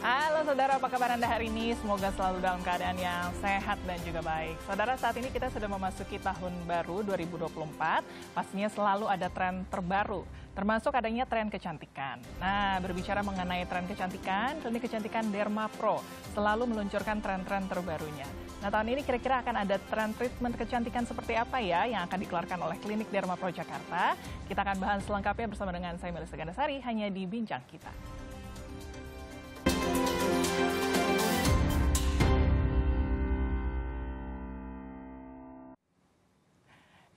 Halo saudara, apa kabar Anda hari ini? Semoga selalu dalam keadaan yang sehat dan juga baik. Saudara, saat ini kita sudah memasuki tahun baru 2024. Pastinya selalu ada tren terbaru, termasuk adanya tren kecantikan. Nah, berbicara mengenai tren kecantikan, klinik kecantikan Derma Pro selalu meluncurkan tren-tren terbarunya. Nah, tahun ini kira-kira akan ada tren treatment kecantikan seperti apa ya yang akan dikeluarkan oleh klinik Derma Pro Jakarta? Kita akan bahas selengkapnya bersama dengan saya Melisa Gandasari, hanya di Bincang Kita.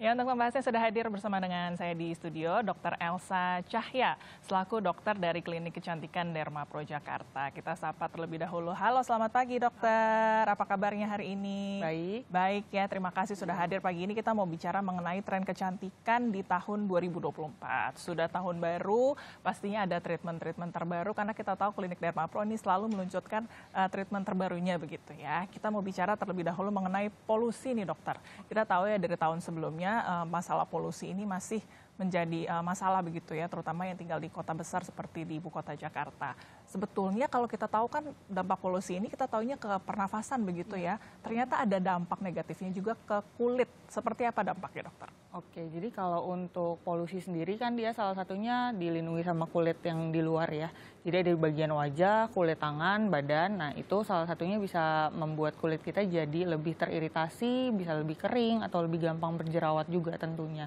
Ya, untuk membahasnya sudah hadir bersama dengan saya di studio Dr. Elsa Cahya, selaku dokter dari Klinik Kecantikan Derma Pro Jakarta. Kita sapa terlebih dahulu. Halo, selamat pagi dokter. Apa kabarnya hari ini? Baik. Baik ya, terima kasih sudah hadir pagi ini. Kita mau bicara mengenai tren kecantikan di tahun 2024. Sudah tahun baru, pastinya ada treatment-treatment terbaru karena kita tahu Klinik Derma Pro ini selalu meluncurkan treatment terbarunya begitu ya. Kita mau bicara terlebih dahulu mengenai polusi nih dokter. Kita tahu ya dari tahun sebelumnya masalah polusi ini masih menjadi masalah begitu ya, terutama yang tinggal di kota besar seperti di ibu kota Jakarta. Sebetulnya kalau kita tahu kan dampak polusi ini kita taunya ke pernafasan begitu ya, ternyata ada dampak negatifnya juga ke kulit. Seperti apa dampaknya dokter? Oke, jadi kalau untuk polusi sendiri kan dia salah satunya dilindungi sama kulit yang di luar ya. Jadi ada di bagian wajah, kulit tangan, badan. Nah itu salah satunya bisa membuat kulit kita jadi lebih teriritasi, bisa lebih kering atau lebih gampang berjerawat juga tentunya.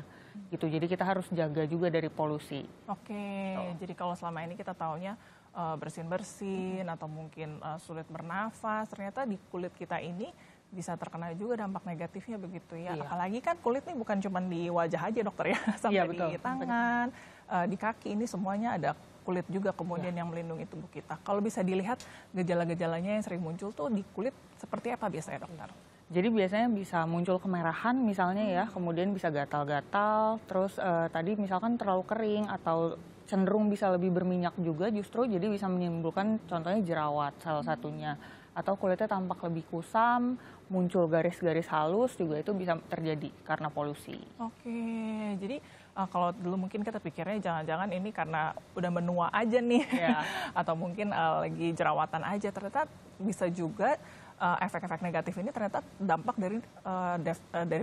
Gitu. Jadi kita harus jaga juga dari polusi. Oke, jadi kalau selama ini kita taunya bersin-bersin atau mungkin sulit bernafas, ternyata di kulit kita ini bisa terkena juga dampak negatifnya begitu ya. Iya. Apalagi kan kulit ini bukan cuma di wajah aja dokter ya, sampai Iya, betul. di tangan, di kaki ini semuanya ada kulit juga kemudian yang melindungi tubuh kita. Kalau bisa dilihat gejala-gejalanya yang sering muncul tuh di kulit seperti apa biasanya dokter? Jadi biasanya bisa muncul kemerahan misalnya ya, kemudian bisa gatal-gatal, terus tadi misalkan terlalu kering atau cenderung bisa lebih berminyak juga justru, jadi bisa menimbulkan contohnya jerawat salah satunya. Atau kulitnya tampak lebih kusam, muncul garis-garis halus juga itu bisa terjadi karena polusi. Oke, jadi kalau dulu mungkin kita pikirnya jangan-jangan ini karena udah menua aja nih, atau mungkin lagi jerawatan aja, ternyata bisa juga efek-efek negatif ini ternyata dampak dari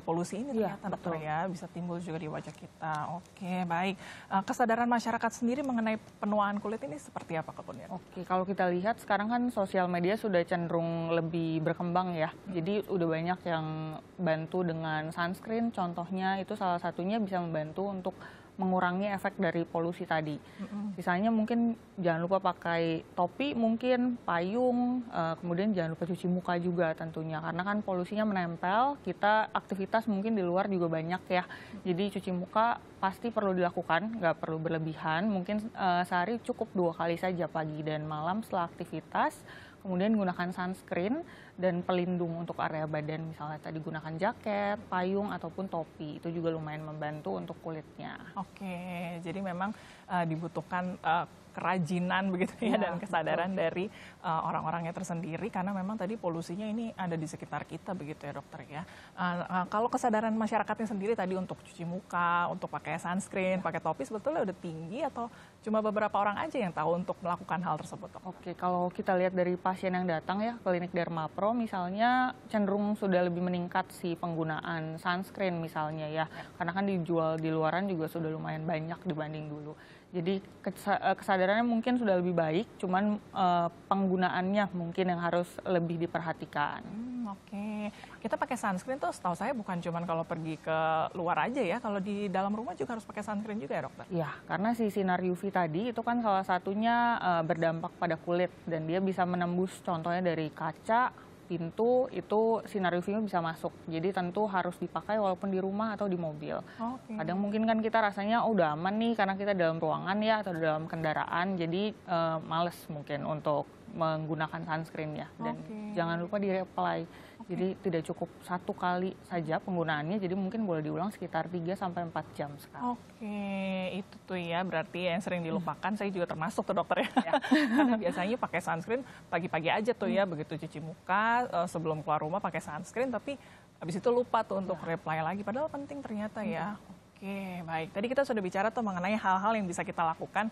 polusi ini ternyata dokter ya, bisa timbul juga di wajah kita. Oke, baik. Kesadaran masyarakat sendiri mengenai penuaan kulit ini seperti apa kemudian? Oke, kalau kita lihat sekarang kan sosial media sudah cenderung lebih berkembang ya. Jadi udah banyak yang bantu dengan sunscreen, contohnya itu salah satunya bisa membantu untuk mengurangi efek dari polusi tadi. Sisanya mungkin jangan lupa pakai topi, mungkin payung, kemudian jangan lupa cuci muka juga tentunya. Karena kan polusinya menempel, kita aktivitas mungkin di luar juga banyak ya. Jadi cuci muka pasti perlu dilakukan, nggak perlu berlebihan. Mungkin sehari cukup 2 kali saja, pagi dan malam setelah aktivitas. Kemudian gunakan sunscreen dan pelindung untuk area badan, misalnya tadi gunakan jaket, payung, ataupun topi. Itu juga lumayan membantu untuk kulitnya. Oke, jadi memang dibutuhkan kerajinan begitu ya, dan kesadaran dari orang-orangnya tersendiri karena memang tadi polusinya ini ada di sekitar kita begitu ya dokter ya. Kalau kesadaran masyarakatnya sendiri tadi untuk cuci muka, untuk pakai sunscreen, pakai topi sebetulnya udah tinggi atau cuma beberapa orang aja yang tahu untuk melakukan hal tersebut dok? Oke, kalau kita lihat dari pasien yang datang ya, Klinik Derma Pro misalnya cenderung sudah lebih meningkat sih penggunaan sunscreen misalnya ya. Karena kan dijual di luaran juga sudah lumayan banyak dibanding dulu. Jadi kesadarannya mungkin sudah lebih baik, cuman penggunaannya mungkin yang harus lebih diperhatikan. Oke, kita pakai sunscreen tuh setahu saya bukan cuman kalau pergi ke luar aja ya, kalau di dalam rumah juga harus pakai sunscreen juga ya dokter? Iya, karena si sinar UV tadi itu kan salah satunya berdampak pada kulit dan dia bisa menembus contohnya dari kaca, pintu, itu sinar UV-nya bisa masuk. Jadi tentu harus dipakai walaupun di rumah atau di mobil. Kadang mungkin kan kita rasanya udah aman nih karena kita dalam ruangan ya atau dalam kendaraan, jadi males mungkin untuk menggunakan sunscreen ya. Dan jangan lupa di-reapply. Jadi tidak cukup 1 kali saja penggunaannya, jadi mungkin boleh diulang sekitar 3-4 jam sekali. Oke, itu tuh ya berarti yang sering dilupakan, saya juga termasuk tuh dokter ya. Karena biasanya pakai sunscreen pagi-pagi aja tuh ya, begitu cuci muka, sebelum keluar rumah pakai sunscreen, tapi habis itu lupa tuh untuk reply lagi, padahal penting ternyata ya. Oke, baik. Tadi kita sudah bicara tuh mengenai hal-hal yang bisa kita lakukan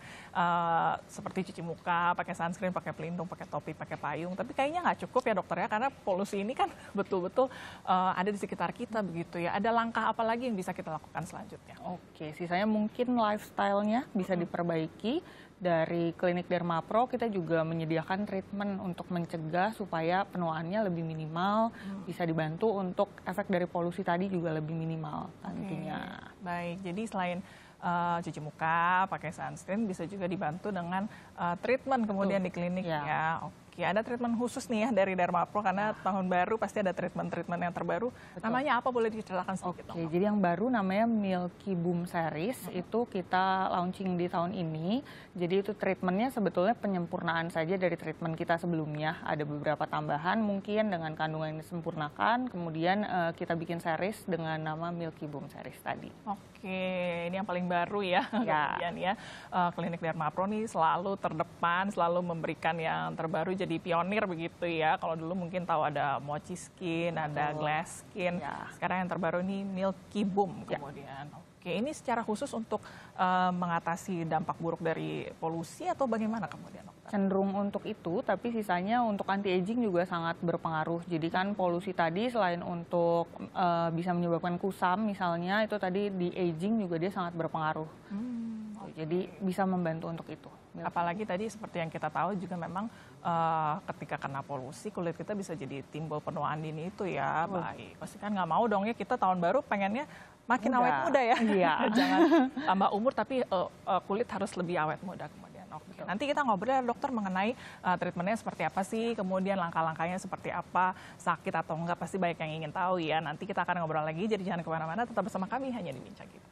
seperti cuci muka, pakai sunscreen, pakai pelindung, pakai topi, pakai payung. Tapi kayaknya nggak cukup ya dokter ya, karena polusi ini kan betul-betul ada di sekitar kita begitu ya. Ada langkah apa lagi yang bisa kita lakukan selanjutnya? Oke, sisanya mungkin lifestyle-nya bisa diperbaiki. Dari Klinik Dermapro kita juga menyediakan treatment untuk mencegah supaya penuaannya lebih minimal, bisa dibantu untuk efek dari polusi tadi juga lebih minimal tentunya. Baik, jadi selain cuci muka, pakai sunscreen, bisa juga dibantu dengan treatment kemudian di klinik ya. Oke, ada treatment khusus nih ya dari Dermapro karena tahun baru pasti ada treatment-treatment yang terbaru. Betul. Namanya apa, boleh diceritakan sedikit dong? Oke, jadi yang baru namanya Milky Boom Series, itu kita launching di tahun ini. Jadi itu treatmentnya sebetulnya penyempurnaan saja dari treatment kita sebelumnya. Ada beberapa tambahan mungkin dengan kandungan yang disempurnakan, kemudian kita bikin series dengan nama Milky Boom Series tadi. Oke, ini yang paling baru ya. Kemudian ya, Klinik Dermapro nih selalu terdepan, selalu memberikan yang terbaru, jadi pionir begitu ya. Kalau dulu mungkin tahu ada Mochi Skin, ada Glass Skin. Sekarang yang terbaru nih Milky Boom kemudian. Oke, ini secara khusus untuk mengatasi dampak buruk dari polusi atau bagaimana kemudian, dokter? Cenderung untuk itu, tapi sisanya untuk anti-aging juga sangat berpengaruh. Jadi kan polusi tadi selain untuk bisa menyebabkan kusam misalnya, itu tadi di aging juga dia sangat berpengaruh. Jadi bisa membantu untuk itu. Apalagi tadi seperti yang kita tahu juga memang ketika kena polusi kulit kita bisa jadi timbul penuaan dini itu ya. Baik, pasti kan nggak mau dong ya, kita tahun baru pengennya makin awet muda ya. Jangan tambah umur tapi kulit harus lebih awet muda kemudian. Oke. Nanti kita ngobrol dokter mengenai treatmentnya seperti apa sih, kemudian langkah-langkahnya seperti apa, sakit atau enggak, pasti banyak yang ingin tahu ya. Nanti kita akan ngobrol lagi, jadi jangan kemana-mana, tetap bersama kami hanya di Bincang Kita.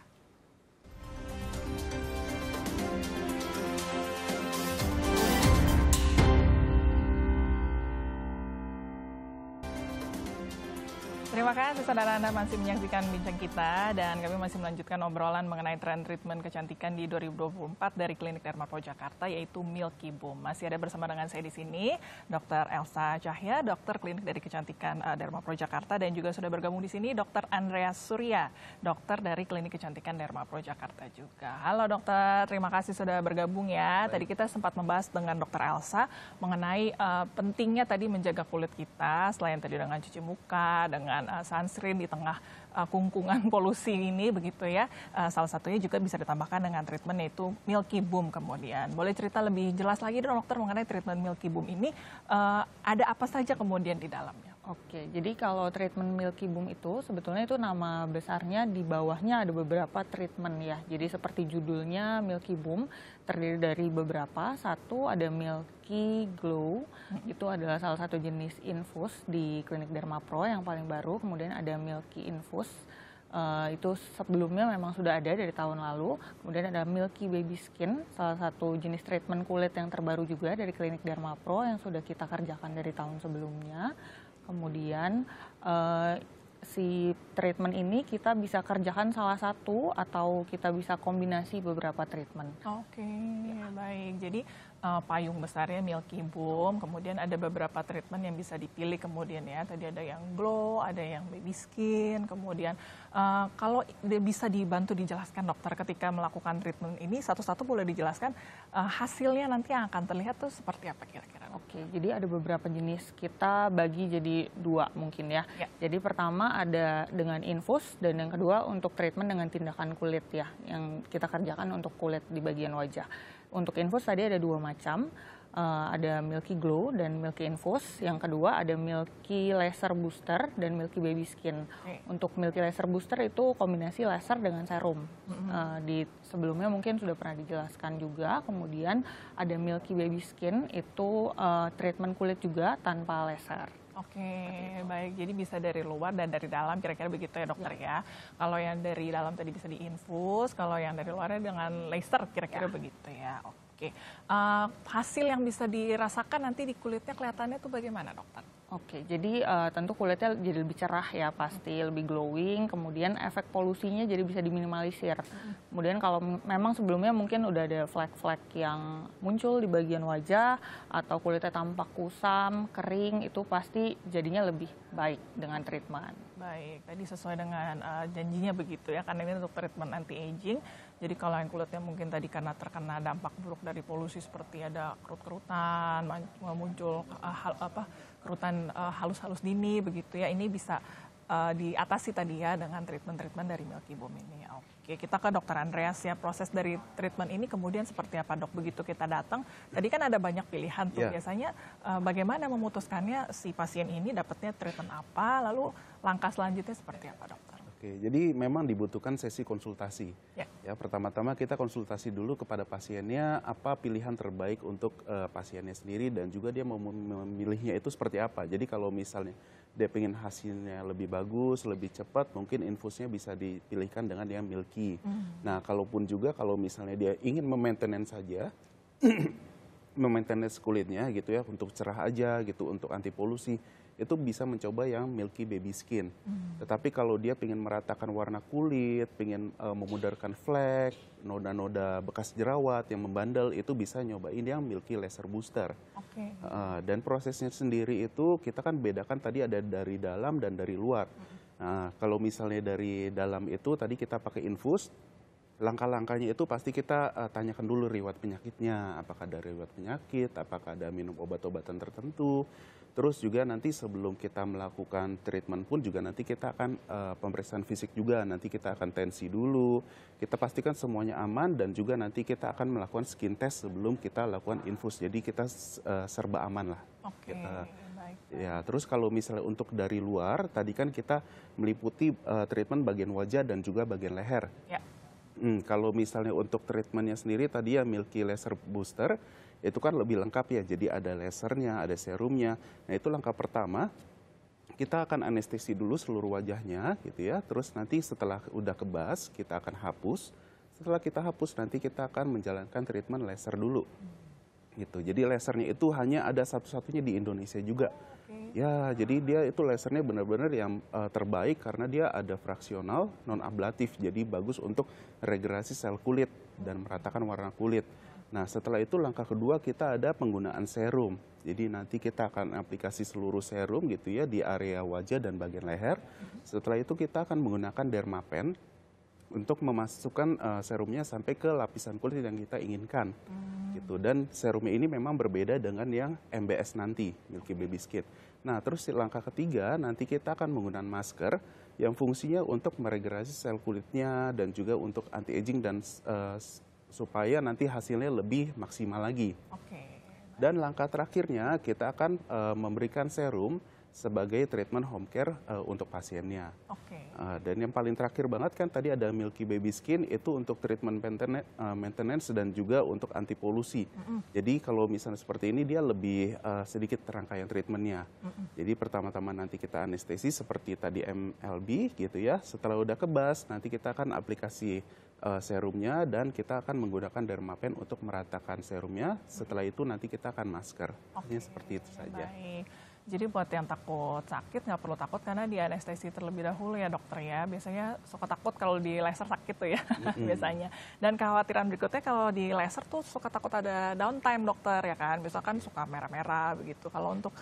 Terima kasih saudara, Anda masih menyaksikan Bincang Kita dan kami masih melanjutkan obrolan mengenai tren treatment kecantikan di 2024 dari Klinik Dermapro Jakarta, yaitu Milky Boom. Masih ada bersama dengan saya di sini Dr. Elsa Cahya, dokter klinik dari kecantikan Dermapro Jakarta, dan juga sudah bergabung di sini Dr. Andreas Surya, dokter dari Klinik Kecantikan Dermapro Jakarta juga. Halo dokter, terima kasih sudah bergabung ya. Tadi kita sempat membahas dengan Dr. Elsa mengenai pentingnya tadi menjaga kulit kita, selain tadi dengan cuci muka, dengan sunscreen di tengah kungkungan polusi ini begitu ya. Salah satunya juga bisa ditambahkan dengan treatment yaitu Milky Boom kemudian. Boleh cerita lebih jelas lagi dong dokter mengenai treatment Milky Boom ini, ada apa saja kemudian di dalamnya? Oke, jadi kalau treatment Milky Boom itu sebetulnya itu nama besarnya, di bawahnya ada beberapa treatment ya. Jadi seperti judulnya Milky Boom terdiri dari beberapa. Satu ada Milky Glow, itu adalah salah satu jenis infus di Klinik Dermapro yang paling baru. Kemudian ada Milky Infus, itu sebelumnya memang sudah ada dari tahun lalu. Kemudian ada Milky Baby Skin, salah satu jenis treatment kulit yang terbaru juga dari Klinik Dermapro yang sudah kita kerjakan dari tahun sebelumnya. Kemudian si treatment ini kita bisa kerjakan salah satu atau kita bisa kombinasi beberapa treatment. Oke, baik. Jadi payung besarnya Milky Boom, kemudian ada beberapa treatment yang bisa dipilih kemudian ya. Tadi ada yang glow, ada yang baby skin, kemudian kalau bisa dibantu dijelaskan dokter ketika melakukan treatment ini satu-satu, boleh dijelaskan hasilnya nanti yang akan terlihat tuh seperti apa kira-kira? Oke, jadi ada beberapa jenis, kita bagi jadi dua mungkin ya. Jadi pertama ada dengan infus dan yang kedua untuk treatment dengan tindakan kulit ya, yang kita kerjakan untuk kulit di bagian wajah. Untuk infus tadi ada dua macam, ada Milky Glow dan Milky Infus. Yang kedua ada Milky Laser Booster dan Milky Baby Skin. Untuk Milky Laser Booster itu kombinasi laser dengan serum. Di sebelumnya mungkin sudah pernah dijelaskan juga. Kemudian ada Milky Baby Skin, itu treatment kulit juga tanpa laser. Oke, baik. Jadi bisa dari luar dan dari dalam, kira-kira begitu ya dokter ya. Kalau yang dari dalam tadi bisa diinfus, kalau yang dari luarnya dengan laser, kira-kira begitu ya. Oke, hasil yang bisa dirasakan nanti di kulitnya kelihatannya tuh bagaimana dokter? Oke, jadi tentu kulitnya jadi lebih cerah ya, pasti lebih glowing, kemudian efek polusinya jadi bisa diminimalisir. Kemudian kalau memang sebelumnya mungkin udah ada flek-flek yang muncul di bagian wajah atau kulitnya tampak kusam, kering, itu pasti jadinya lebih baik dengan treatment. Baik, tadi sesuai dengan janjinya begitu ya, karena ini untuk treatment anti-aging. Jadi kalau yang kulitnya mungkin tadi karena terkena dampak buruk dari polusi seperti ada kerut-kerutan, muncul kerutan halus-halus dini begitu ya, ini bisa diatasi tadi ya dengan treatment-treatment dari Milky Boom ini. Oke, kita ke Dokter Andreas ya, proses dari treatment ini kemudian seperti apa dok? Begitu kita datang, tadi kan ada banyak pilihan tuh, biasanya bagaimana memutuskannya si pasien ini dapatnya treatment apa, lalu langkah selanjutnya seperti apa dokter? Oke, jadi memang dibutuhkan sesi konsultasi. Ya, pertama-tama kita konsultasi dulu kepada pasiennya apa pilihan terbaik untuk pasiennya sendiri dan juga dia mau memilihnya itu seperti apa. Jadi kalau misalnya dia pengen hasilnya lebih bagus, lebih cepat, mungkin infusnya bisa dipilihkan dengan yang milky. Nah, kalaupun juga kalau misalnya dia ingin memaintenance saja, memaintenance kulitnya gitu ya, untuk cerah aja gitu, untuk anti polusi, itu bisa mencoba yang Milky Baby Skin. Tetapi kalau dia ingin meratakan warna kulit, ingin memudarkan flek, noda-noda bekas jerawat yang membandel, itu bisa nyobain yang Milky Laser Booster. Dan prosesnya sendiri itu kita kan bedakan tadi ada dari dalam dan dari luar. Nah, kalau misalnya dari dalam itu tadi kita pakai infus, langkah-langkahnya itu pasti kita tanyakan dulu riwayat penyakitnya, apakah ada riwayat penyakit, apakah ada minum obat-obatan tertentu. Terus juga nanti sebelum kita melakukan treatment pun juga nanti kita akan pemeriksaan fisik juga, nanti kita akan tensi dulu, kita pastikan semuanya aman dan juga nanti kita akan melakukan skin test sebelum kita lakukan infus, jadi kita serba aman lah. Ya, terus kalau misalnya untuk dari luar, tadi kan kita meliputi treatment bagian wajah dan juga bagian leher. Kalau misalnya untuk treatmentnya sendiri tadi ya Milky Laser Booster, itu kan lebih lengkap ya, jadi ada lasernya, ada serumnya. Nah itu langkah pertama, kita akan anestesi dulu seluruh wajahnya gitu ya, terus nanti setelah udah kebas, kita akan hapus. Setelah kita hapus, nanti kita akan menjalankan treatment laser dulu. Gitu. Jadi lasernya itu hanya ada satu-satunya di Indonesia juga. Ya, jadi dia itu lasernya benar-benar yang terbaik karena dia ada fraksional, non-ablatif, jadi bagus untuk regenerasi sel kulit dan meratakan warna kulit. Nah, setelah itu langkah kedua kita ada penggunaan serum. Jadi nanti kita akan aplikasi seluruh serum gitu ya di area wajah dan bagian leher. Setelah itu kita akan menggunakan dermapen untuk memasukkan serumnya sampai ke lapisan kulit yang kita inginkan. Gitu. Dan serumnya ini memang berbeda dengan yang MBS nanti, Milky Baby Skin. Nah, terus langkah ketiga nanti kita akan menggunakan masker yang fungsinya untuk meregenerasi sel kulitnya dan juga untuk anti-aging dan supaya nanti hasilnya lebih maksimal lagi. Dan langkah terakhirnya kita akan memberikan serum sebagai treatment home care untuk pasiennya. Dan yang paling terakhir banget kan tadi ada Milky Baby Skin, itu untuk treatment maintenance dan juga untuk anti polusi. Jadi kalau misalnya seperti ini dia lebih sedikit rangkaian treatmentnya. Jadi pertama-tama nanti kita anestesi seperti tadi MLB gitu ya. Setelah udah kebas nanti kita akan aplikasi serumnya dan kita akan menggunakan dermapen untuk meratakan serumnya. Setelah itu nanti kita akan masker. Hanya seperti itu saja. Baik. Jadi buat yang takut sakit nggak perlu takut karena di anestesi terlebih dahulu ya dokter ya. Biasanya suka takut kalau di laser sakit tuh ya biasanya. Dan kekhawatiran berikutnya kalau di laser tuh suka takut ada downtime dokter ya kan. Misalkan suka merah-merah begitu. Kalau untuk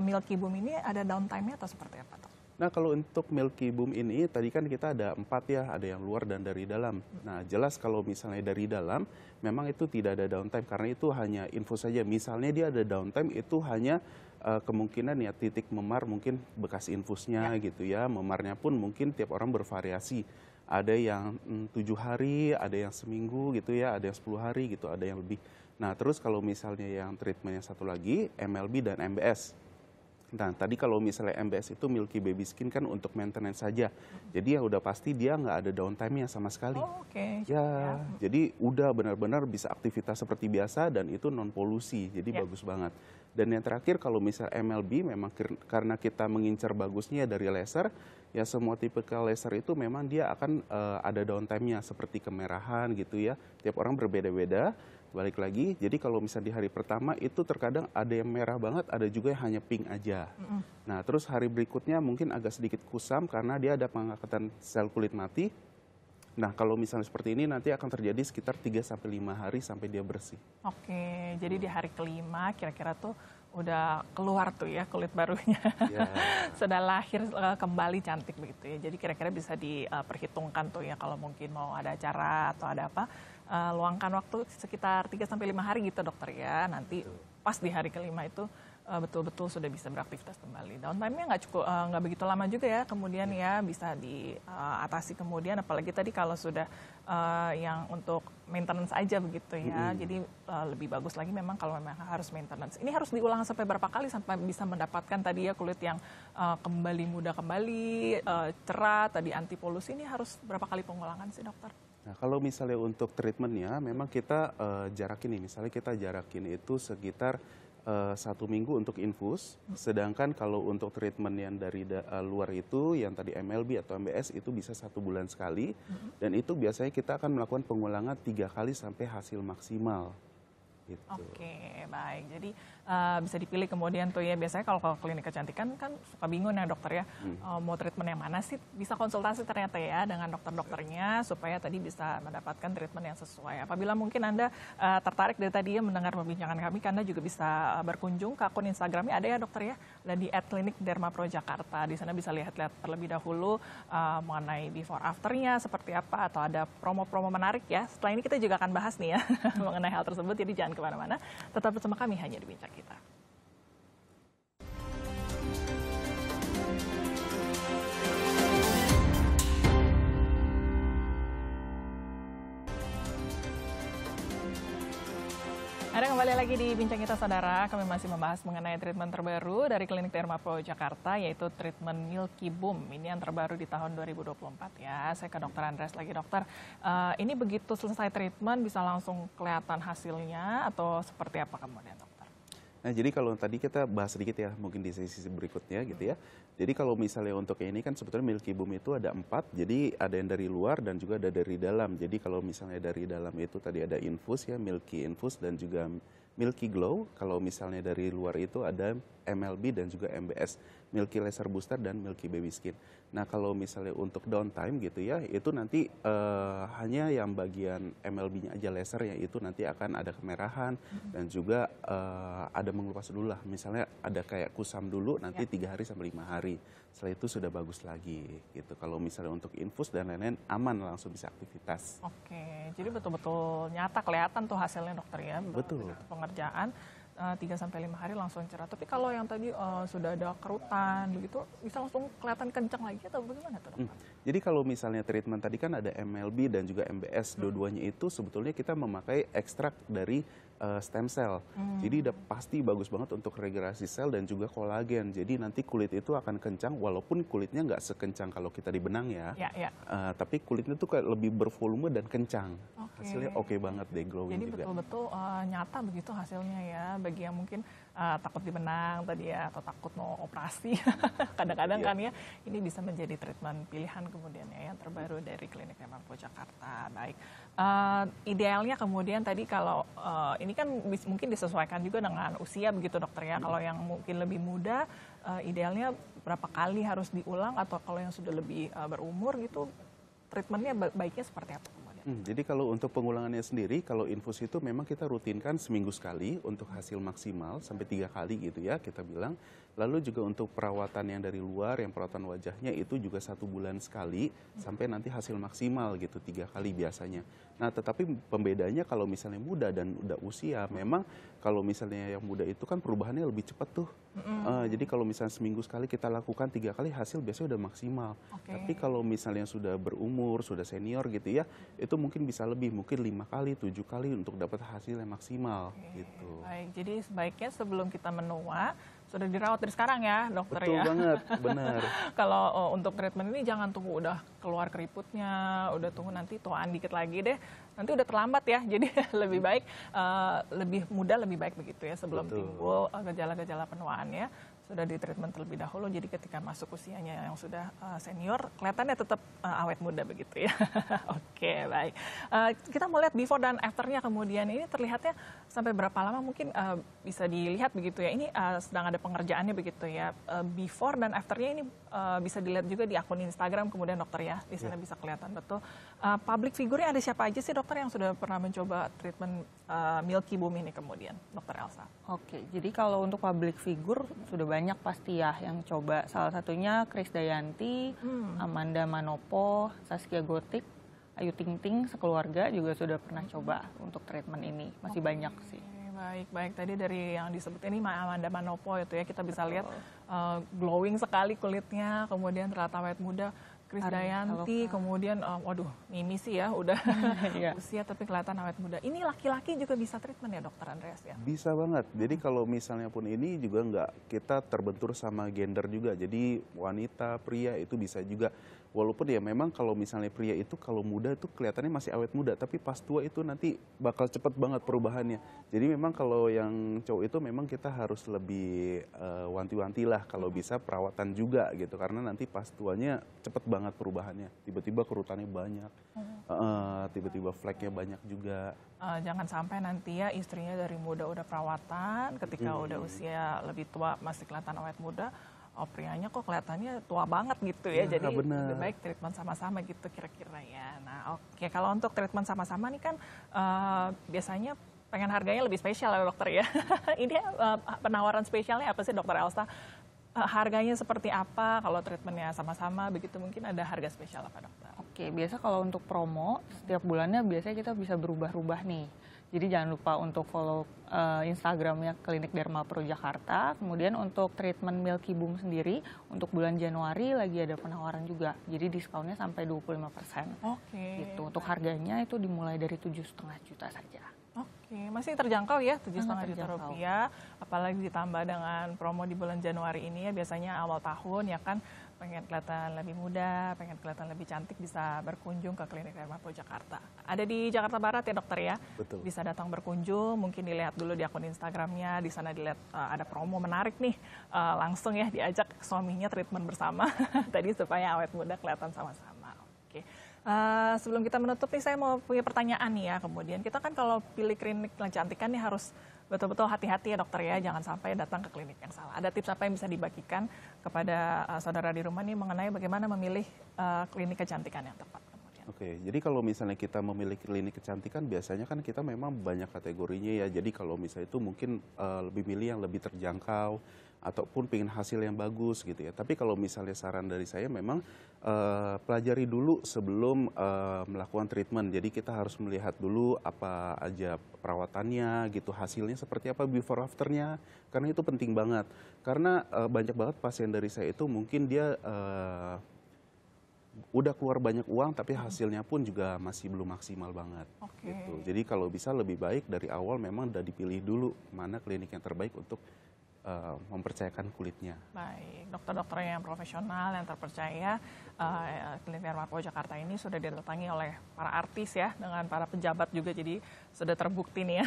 Milky Boom ini ada downtime-nya atau seperti apa dok? Nah kalau untuk Milky Boom ini tadi kan kita ada 4 ya, ada yang luar dan dari dalam. Nah jelas kalau misalnya dari dalam memang itu tidak ada downtime karena itu hanya infus saja. Misalnya dia ada downtime itu hanya kemungkinan ya titik memar mungkin bekas infusnya gitu ya. Memarnya pun mungkin tiap orang bervariasi. Ada yang 7 hari, ada yang seminggu gitu ya, ada yang 10 hari gitu, ada yang lebih. Nah terus kalau misalnya yang treatment yang satu lagi MLB dan MBS. Nah, tadi kalau misalnya MBS itu Milky Baby Skin kan untuk maintenance saja. Jadi ya udah pasti dia nggak ada downtime-nya sama sekali. Ya, jadi udah benar-benar bisa aktivitas seperti biasa dan itu non polusi. Jadi bagus banget. Dan yang terakhir kalau misalnya MLB memang karena kita mengincar bagusnya dari laser, ya semua tipe laser itu memang dia akan ada downtime-nya seperti kemerahan gitu ya. Tiap orang berbeda-beda. Balik lagi, jadi kalau misalnya di hari pertama itu terkadang ada yang merah banget, ada juga yang hanya pink aja. Nah, terus hari berikutnya mungkin agak sedikit kusam karena dia ada pengangkatan sel kulit mati. Nah, kalau misalnya seperti ini nanti akan terjadi sekitar 3-5 hari sampai dia bersih. Jadi di hari kelima kira-kira tuh udah keluar tuh ya kulit barunya, Ya. sudah lahir kembali cantik begitu ya. Jadi kira-kira bisa diperhitungkan tuh ya kalau mungkin mau ada acara atau ada apa, luangkan waktu sekitar 3-5 hari gitu dokter ya. Nanti pas di hari kelima itu betul-betul sudah bisa beraktivitas kembali. Downtime-nya nggak begitu lama juga ya, kemudian ya bisa diatasi kemudian, apalagi tadi kalau sudah yang untuk maintenance aja begitu ya. Jadi lebih bagus lagi memang kalau memang harus maintenance. Ini harus diulang sampai berapa kali sampai bisa mendapatkan tadi ya kulit yang kembali muda kembali, cerah, tadi anti polusi, ini harus berapa kali pengulangan sih dokter? Nah, kalau misalnya untuk treatmentnya, memang kita jarakin nih, misalnya kita jarakin itu sekitar 1 minggu untuk infus, sedangkan kalau untuk treatment yang dari luar itu, yang tadi MLB atau MBS itu bisa 1 bulan sekali, dan itu biasanya kita akan melakukan pengulangan 3 kali sampai hasil maksimal. Gitu. Oke, baik. Jadi bisa dipilih kemudian tuh ya, biasanya kalau ke klinik kecantikan kan suka bingung ya dokter ya, mau treatment yang mana sih, bisa konsultasi ternyata ya dengan dokter-dokternya supaya tadi bisa mendapatkan treatment yang sesuai. Apabila mungkin Anda tertarik dari tadi ya mendengar perbincangan kami, Anda juga bisa berkunjung ke akun Instagramnya, ada ya dokter ya, dan di @klinikdermaprojakarta. Di sana bisa lihat-lihat terlebih dahulu mengenai before afternya seperti apa, atau ada promo-promo menarik ya. Setelah ini kita juga akan bahas nih ya mengenai hal tersebut, jadi jangan kemana-mana, tetap bersama kami hanya di Bincang Kita. Ada kembali lagi di Bincang Kita Saudara, kami masih membahas mengenai treatment terbaru dari Klinik Dermapro Jakarta, yaitu treatment Milky Boom. Ini yang terbaru di tahun 2024 ya. Saya ke Dokter Andreas lagi, dokter. Ini begitu selesai treatment bisa langsung kelihatan hasilnya atau seperti apa kemudian dokter? Nah, jadi kalau tadi kita bahas sedikit ya, mungkin di sesi berikutnya gitu ya. Jadi kalau misalnya untuk ini kan sebetulnya Milky Boom itu ada 4, jadi ada yang dari luar dan juga ada dari dalam. Jadi kalau misalnya dari dalam itu tadi ada infus ya, Milky Infus dan juga Milky Glow. Kalau misalnya dari luar itu ada MLB dan juga MBS, Milky Laser Booster dan Milky Baby Skin. Nah, kalau misalnya untuk downtime gitu ya, itu nanti hanya yang bagian MLB-nya aja laser ya, itu nanti akan ada kemerahan dan juga ada mengelupas dulu lah. Misalnya ada kayak kusam dulu, nanti 3 hari sampai 5 hari. Setelah itu sudah bagus lagi gitu. Kalau misalnya untuk infus dan lain-lain aman, langsung bisa aktivitas. Oke, jadi betul-betul nyata kelihatan tuh hasilnya dokter ya. Betul. Pengerjaan 3-5 hari langsung cerah. Tapi kalau yang tadi sudah ada kerutan begitu, bisa langsung kelihatan kencang lagi atau bagaimana tuh dokter? Jadi kalau misalnya treatment tadi kan ada MLB dan juga MBS, dua-duanya itu sebetulnya kita memakai ekstrak dari stem cell. Jadi udah pasti bagus banget untuk regenerasi sel dan juga kolagen. Jadi nanti kulit itu akan kencang, walaupun kulitnya nggak sekencang kalau kita di benang ya. Tapi kulitnya tuh kayak lebih bervolume dan kencang. Hasilnya oke banget deh, glowing jadi juga. Jadi betul-betul nyata begitu hasilnya ya, bagi yang mungkin takut dibenang tadi ya, atau takut mau operasi. Kadang-kadang kan ya, ini bisa menjadi treatment pilihan kemudian ya, yang terbaru dari Klinik Dermapro Jakarta. Baik, idealnya kemudian tadi kalau ini kan mungkin disesuaikan juga dengan usia begitu dokter ya. Kalau yang mungkin lebih muda, idealnya berapa kali harus diulang, atau kalau yang sudah lebih berumur gitu, treatmentnya baiknya seperti apa kemudian? Jadi kalau untuk pengulangannya sendiri, kalau infus itu memang kita rutinkan seminggu sekali untuk hasil maksimal sampai 3 kali gitu ya kita bilang. Lalu juga untuk perawatan yang dari luar, yang perawatan wajahnya itu juga 1 bulan sekali sampai nanti hasil maksimal gitu 3 kali biasanya. Nah, tetapi pembedanya kalau misalnya muda dan udah usia, memang kalau misalnya yang muda itu kan perubahannya lebih cepat tuh. Jadi kalau misalnya seminggu sekali kita lakukan 3 kali, hasil biasanya udah maksimal. Tapi kalau misalnya yang sudah berumur, sudah senior gitu ya, itu mungkin bisa lebih, mungkin 5 kali, 7 kali untuk dapat hasil yang maksimal gitu. Baik, jadi sebaiknya sebelum kita menua, sudah dirawat dari sekarang ya dokter. Betul ya. Banget, benar. Kalau untuk treatment ini jangan tunggu udah keluar keriputnya, udah tunggu nanti tuaan dikit lagi deh, nanti udah terlambat ya. Jadi lebih baik, lebih mudah lebih baik begitu ya, sebelum timbul gejala-gejala penuaan ya. sudah di treatment terlebih dahulu, jadi ketika masuk usianya yang sudah senior, kelihatannya tetap awet muda begitu ya. Oke, baik. Kita mau lihat before dan afternya kemudian, ini terlihatnya sampai berapa lama mungkin bisa dilihat begitu ya. Ini sedang ada pengerjaannya begitu ya. Before dan afternya ini bisa dilihat juga di akun Instagram kemudian dokter ya. Di sana bisa kelihatan betul. Public figure-nya ada siapa aja sih dokter yang sudah pernah mencoba treatment Milky Boom ini kemudian, dokter Elsa? Oke, jadi kalau untuk public figure sudah banyak pasti ya yang coba. Salah satunya Krisdayanti, Amanda Manopo, Zaskia Gotik, Ayu Ting Ting, sekeluarga juga sudah pernah coba untuk treatment ini. Masih banyak sih. Baik. Tadi dari yang disebut ini Amanda Manopo itu ya, kita bisa lihat glowing sekali kulitnya, kemudian ternyata awet muda. Krisdayanti, kemudian waduh Mimi sih ya udah usia tapi kelihatan awet muda. Ini laki-laki juga bisa treatment ya dokter Andreas ya? Bisa banget. Jadi kalau misalnya pun ini juga nggak kita terbentur sama gender juga. Jadi wanita, pria itu bisa juga. Walaupun ya memang kalau misalnya pria itu kalau muda itu kelihatannya masih awet muda, tapi pas tua itu nanti bakal cepet banget perubahannya. Jadi memang kalau yang cowok itu memang kita harus lebih wanti-wanti lah kalau bisa perawatan juga gitu, karena nanti pas tuanya cepet banget perubahannya. Tiba-tiba kerutannya banyak, tiba-tiba fleknya banyak juga. Jangan sampai nanti ya istrinya dari muda udah perawatan, ketika udah usia lebih tua masih kelihatan awet muda. Prianya kok kelihatannya tua banget gitu ya, jadi lebih baik treatment sama-sama gitu kira-kira ya. Nah oke, kalau untuk treatment sama-sama nih kan biasanya pengen harganya lebih spesial ya dokter ya. Ini penawaran spesialnya apa sih dokter Elsa? Harganya seperti apa kalau treatmentnya sama-sama begitu, mungkin ada harga spesial apa dokter? Oke, biasa kalau untuk promo setiap bulannya biasanya kita bisa berubah-ubah nih. Jadi jangan lupa untuk follow Instagramnya Klinik Derma Pro Jakarta. Kemudian untuk treatment Milky Boom sendiri, untuk bulan Januari lagi ada penawaran juga. Jadi diskonnya sampai 25%. Oke. Gitu. Untuk harganya itu dimulai dari 7,5 juta saja. Oke, masih terjangkau ya 7,5 juta rupiah. Apalagi ditambah dengan promo di bulan Januari ini ya, biasanya awal tahun ya kan, pengen kelihatan lebih muda, pengen kelihatan lebih cantik, bisa berkunjung ke Klinik Derma Pro Jakarta. Ada di Jakarta Barat ya dokter ya? Betul. Bisa datang berkunjung, mungkin dilihat dulu di akun Instagramnya, di sana dilihat ada promo menarik nih, langsung ya diajak suaminya treatment bersama, tadi supaya awet muda kelihatan sama-sama. Oke. Sebelum kita menutup nih, saya mau punya pertanyaan nih ya, kemudian kita kan kalau pilih klinik kecantikan nih harus betul-betul hati-hati ya dokter ya, jangan sampai datang ke klinik yang salah. Ada tips apa yang bisa dibagikan kepada saudara di rumah nih mengenai bagaimana memilih klinik kecantikan yang tepat kemudian? Oke, jadi kalau misalnya kita memilih klinik kecantikan, biasanya kan kita memang banyak kategorinya ya. Jadi kalau misalnya itu mungkin lebih milih yang lebih terjangkau, ataupun pengen hasil yang bagus gitu ya. Tapi kalau misalnya saran dari saya memang pelajari dulu sebelum melakukan treatment. Jadi kita harus melihat dulu apa aja perawatannya gitu, hasilnya seperti apa before afternya. Karena itu penting banget. Karena banyak banget pasien dari saya itu mungkin dia udah keluar banyak uang tapi hasilnya pun juga masih belum maksimal banget. Gitu. Jadi kalau bisa lebih baik dari awal memang udah dipilih dulu mana klinik yang terbaik untuk mempercayakan kulitnya. Baik, dokter-dokter yang profesional, yang terpercaya, Klinik Derma Pro Jakarta ini sudah didatangi oleh para artis ya, dengan para pejabat juga, jadi sudah terbukti nih ya,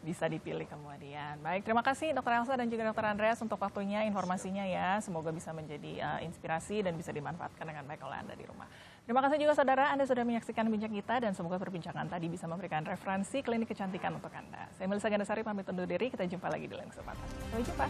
bisa dipilih kemudian. Baik, terima kasih Dokter Elsa dan juga Dokter Andreas untuk waktunya, informasinya ya, semoga bisa menjadi inspirasi dan bisa dimanfaatkan dengan baik oleh Anda di rumah. Terima kasih juga saudara, Anda sudah menyaksikan bincang kita dan semoga perbincangan tadi bisa memberikan referensi klinik kecantikan untuk Anda. Saya Melissa Gandasari pamit undur diri, kita jumpa lagi di lain kesempatan. Sampai jumpa.